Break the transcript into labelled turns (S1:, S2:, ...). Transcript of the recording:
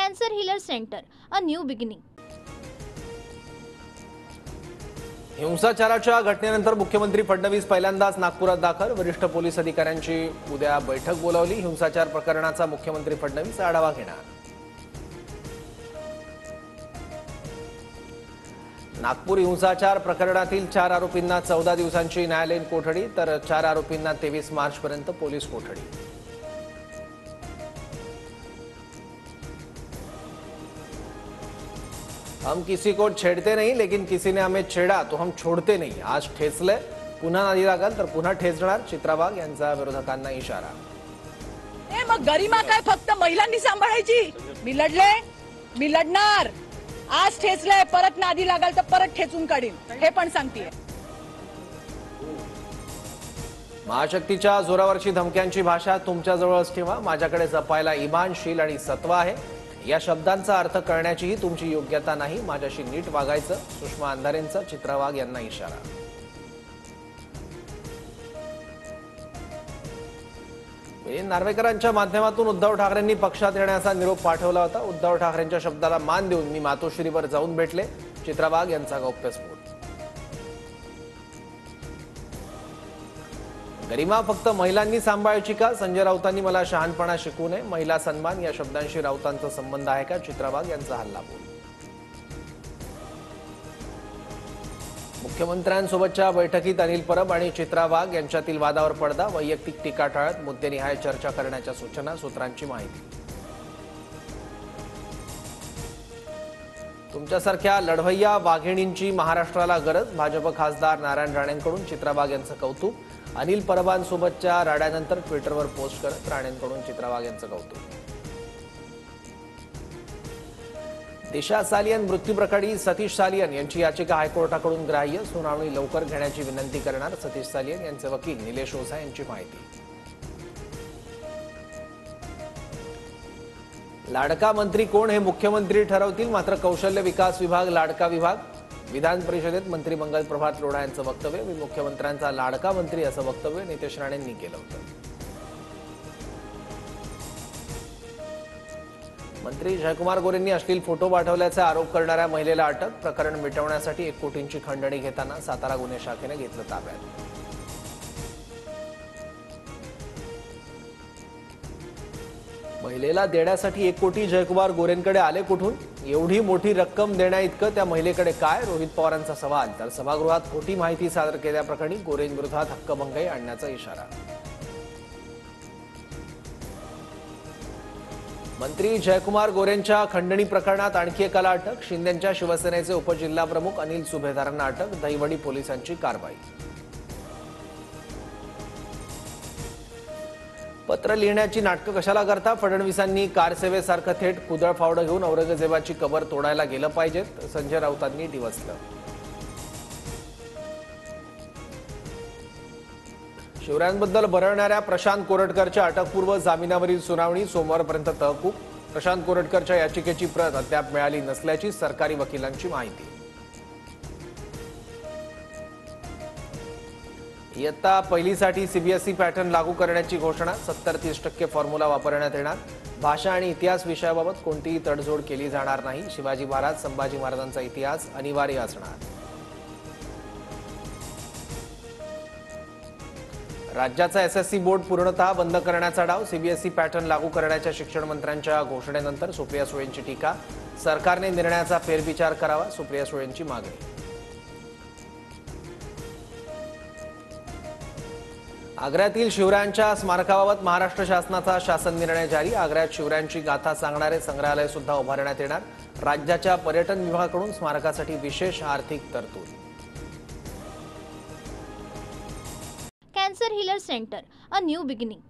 S1: Cancer Healer Center, a new beginning.
S2: हिंसाचाराच्या घटनेनंतर मुख्यमंत्री फडणवीस पहिल्यांदाच नागपुरात दाखल। वरिष्ठ पोलीस अधिकाऱ्यांची उद्या बैठक बोलावली। हिंसाचार प्रकरणाचा मुख्यमंत्री फडणवीस आढावा घेणार। नागपूर हिंसाचार प्रकरणातील 4 आरोपींना 14 दिवसांची न्यायालयीन कोठडी, तर 4 आरोपींना 23 मार्चपर्यंत पोलीस कोठडी। हम किसी को छेड़ते नहीं, लेकिन किसी ने हमें छेड़ा तो हम छोड़ते नहीं। आज ठेचले, पुन्हा नादी लागल तर पुन्हा ठेचणार। चित्रा वाघ यांचा विरोधकांना इशारा।
S3: मग गरिमा काय फक्त महिलांनी सांभाळायची? मी लढले, मी लढणार। आज ठेचले, परत नादी लागल तर परत ठेचून काढीन, हे पण सांगतेय।
S2: महाशक्तीच्या जोरावरची धमक्यांची भाषा तुमच्याजवळच ठेवा। माझ्याकडे जपायला इमानशील आणि सत्व आहे। या शब्दांचा अर्थ कळण्याचीही तुमची योग्यता नाही। माझ्याशी नीट वागायचं। सुषमा अंधारेंचा चित्रा वाघ यांना इशारा। नार्वेकरांच्या माध्यमातून उद्धव ठाकरेंनी पक्षात येण्याचा निरोप पाठवला होता। उद्धव ठाकरेंच्या शब्दाला मान देऊन मी मातोश्रीवर जाऊन भेटले। चित्रा वाघ यांचा गौप्यस्फोट। गरिमा फक्त महिलांनी सांभाळायची का? संजय राऊतांनी मला शहाणपणा शिकवू नये। महिला सन्मान या शब्दांशी राऊतांचा संबंध आहे का? चित्रा वाघ यांचा हल्लाबोल। मुख्यमंत्र्यांसोबतच्या बैठकीत अनिल परब आणि चित्रा वाघ यांच्यातील वादावर पडदा। वैयक्तिक टीका टाळत मुद्देनिहाय चर्चा करण्याच्या सूचना। सूत्रांची माहिती। तुमच्यासारख्या लढवय्या वाघिणींची महाराष्ट्राला गरज। भाजप खासदार नारायण राणेंकडून चित्रा वाघ यांचं कौतुक। अनिल परबांसोबतच्या राड्यानंतर ट्विटरवर पोस्ट करत राणेंकडून चित्रा वाघ यांचं कौतुक। दिशा सालियन मृत्यूप्रकरणी सतीश सालियन यांची याचिका हायकोर्टाकडून ग्राह्य। सुनावणी लवकर घेण्याची विनंती करणार सतीश सालियन यांचे वकील निलेश ओझा यांची माहिती। लाडका मंत्री कोण हे मुख्यमंत्री ठरवतील, मात्र कौशल्य विकास विभाग लाडका विभाग। विधान परिषदेत मंत्री मंगल प्रभात लोढा यांचं वक्तव्य। मी मुख्यमंत्र्यांचा लाडका मंत्री असं वक्तव्य नितेश राणेंनी केलं होतं। मंत्री जयकुमार गोरेंनी अश्लील फोटो पाठवल्याचा आरोप करणाऱ्या महिलेला अटक। प्रकरण मिटवण्यासाठी 1 कोटींची खंडणी घेताना सातारा गुन्हे शाखेने घेतलं ताब्यात। महिलेला देण्यासाठी 1 कोटी जयकुमार गोरेंकडे आले कुठून? एवढी मोठी रक्कम देण्याइतकं त्या महिलेकडे काय? रोहित पवारांचा सवाल। तर सभागृहात खोटी माहिती सादर केल्याप्रकरणी गोरेंविरोधात हक्कभंगही आणण्याचा इशारा। मंत्री जयकुमार गोरेंच्या खंडणी प्रकरणात आणखी एकाला अटक। शिंदेंच्या शिवसेनेचे उपजिल्हाप्रमुख अनिल सुभेदारांना अटक। दहिवडी पोलिसांची कारवाई। पत्र लिहिण्याची नाटकं कशाला करता? फडणवीसांनी कारसेवेसारखं थेट कुदळ फावडं घेऊन औरंगजेबाची कबर तोडायला गेलं पाहिजेत, संजय राऊतांनी डिवचलं। शिवरायांबद्दल बरळणाऱ्या प्रशांत कोरटकरच्या अटकपूर्व जामिनावरील सुनावणी सोमवारपर्यंत तहकूब। प्रशांत कोरटकरच्या याचिकेची प्रत अद्याप मिळाली नसल्याची सरकारी वकिलांची माहिती। इयत्ता पहिलीसाठी सीबीएसई पॅटर्न लागू करण्याची घोषणा। 70-30% फॉर्म्युला वापरण्यात येणार। भाषा आणि इतिहास विषयाबाबत कोणतीही तडजोड केली जाणार नाही। शिवाजी महाराज संभाजी महाराजांचा इतिहास अनिवार्य असणार। राज्याचा एसएससी बोर्ड पूर्णतः बंद करण्याचा डाव। सीबीएसई पॅटर्न लागू करण्याच्या शिक्षण मंत्र्यांच्या घोषणेनंतर सुप्रिया सुळेंची टीका। सरकारने निर्णयाचा फेरविचार करावा, सुप्रिया सुळेंची मागणी। आग्र्यातील शिवरायांच्या स्मारकाबाबत महाराष्ट्र शासनाचा शासन निर्णय जारी। आग्र्यात शिवरायांची गाथा सांगणारे संग्रहालय सुद्धा उभारण्यात येणार। राज्याच्या पर्यटन विभागाकडून स्मारकासाठी विशेष आर्थिक तरतूद।
S1: Cancer Healer Center, a new beginning.